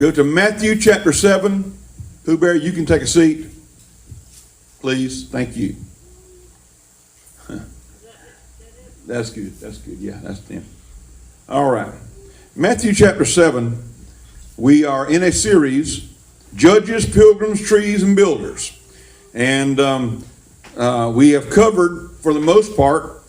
Go to Matthew chapter 7. Huber, you can take a seat, please. Thank you. That's good. That's good. Yeah, that's them. All right. Matthew chapter 7. We are in a series, Judges, Pilgrims, Trees, and Builders. And we have covered, for the most part,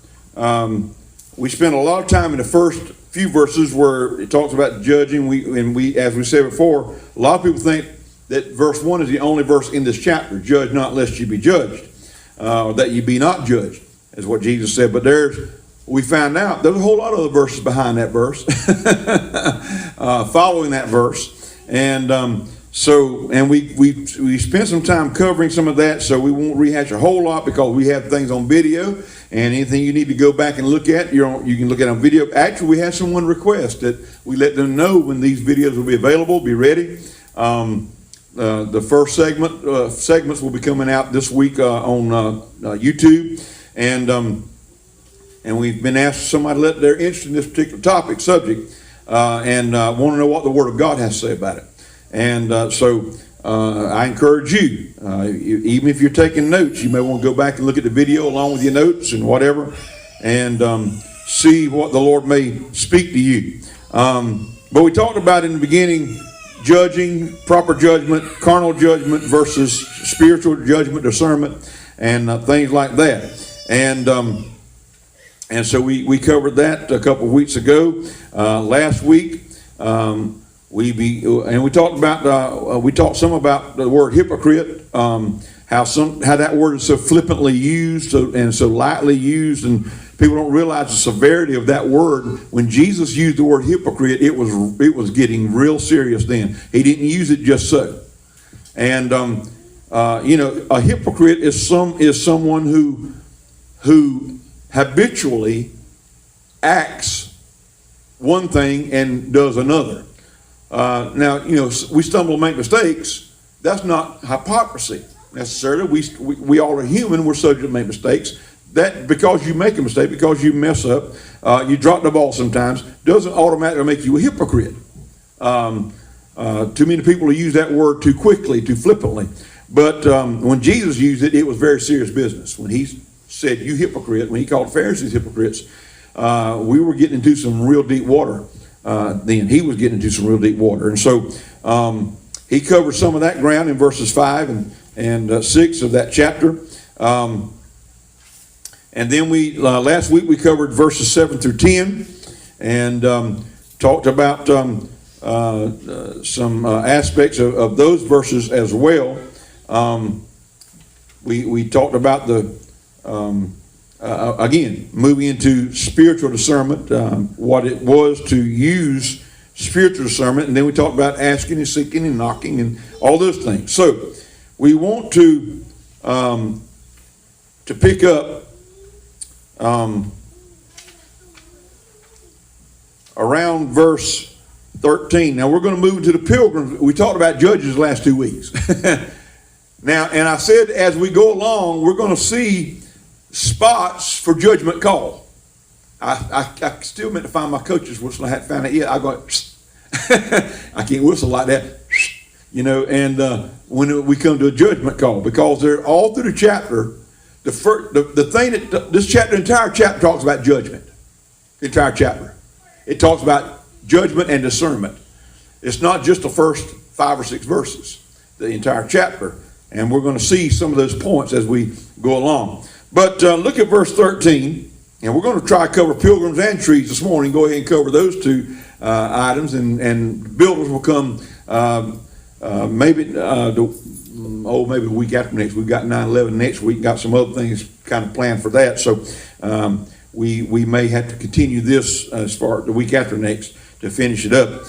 we spent a lot of time in the first few verses where it talks about judging. We, as we said before, a lot of people think that verse 1 is the only verse in this chapter. Judge not lest you be judged, that you be not judged, is what Jesus said. But we found out there's a whole lot of other verses behind that verse, following that verse. And we spent some time covering some of that, so we won't rehash a whole lot because we have things on video, and anything you need to go back and look at, you can look at on video. Actually, we had someone request that we let them know when these videos will be available. Be ready. The first segments will be coming out this week on YouTube, and we've been asked somebody let their interest in this particular subject, and want to know what the Word of God has to say about it. And so I encourage you, even if you're taking notes, you may want to go back and look at the video along with your notes and whatever, and see what the Lord may speak to you. But we talked about in the beginning, judging, proper judgment, carnal judgment versus spiritual judgment, discernment, and things like that. And so we covered that a couple of weeks ago. Last week, we talked some about the word hypocrite, how that word is so flippantly used and so lightly used, and people don't realize the severity of that word. When Jesus used the word hypocrite, it was getting real serious then. He didn't use it just so. And a hypocrite is someone who habitually acts one thing and does another. Now, we stumble and make mistakes. That's not hypocrisy necessarily. We all are human. We're subject to make mistakes. That because you make a mistake, because you mess up, you drop the ball sometimes, doesn't automatically make you a hypocrite. Too many people use that word too quickly, too flippantly. But when Jesus used it, it was very serious business. When he said, "You hypocrite," when he called Pharisees hypocrites, we were getting into some real deep water. Then he was getting into some real deep water. And so he covered some of that ground in verses 5 and 6 of that chapter. And then last week we covered verses 7 through 10 and talked about some aspects of those verses as well. We talked about again, moving into spiritual discernment, what it was to use spiritual discernment, and then we talked about asking and seeking and knocking and all those things. So we want to pick up around verse 13. Now we're going to move into the Pilgrims. We talked about Judges the last 2 weeks. Now, and I said as we go along, we're going to see spots for judgment call. I still meant to find my coach's whistle. I hadn't found it yet. I go, I can't whistle like that, and when we come to a judgment call, because they're all through the chapter, the thing that this entire chapter talks about judgment. The entire chapter. It talks about judgment and discernment. It's not just the first 5 or 6 verses, the entire chapter. And we're going to see some of those points as we go along. But look at verse 13, and we're going to try to cover pilgrims and trees this morning. Go ahead and cover those 2 items, and builders will come maybe the week after next. We've got 9/11 next week. Got some other things kind of planned for that. So we may have to continue this as far the week after next to finish it up.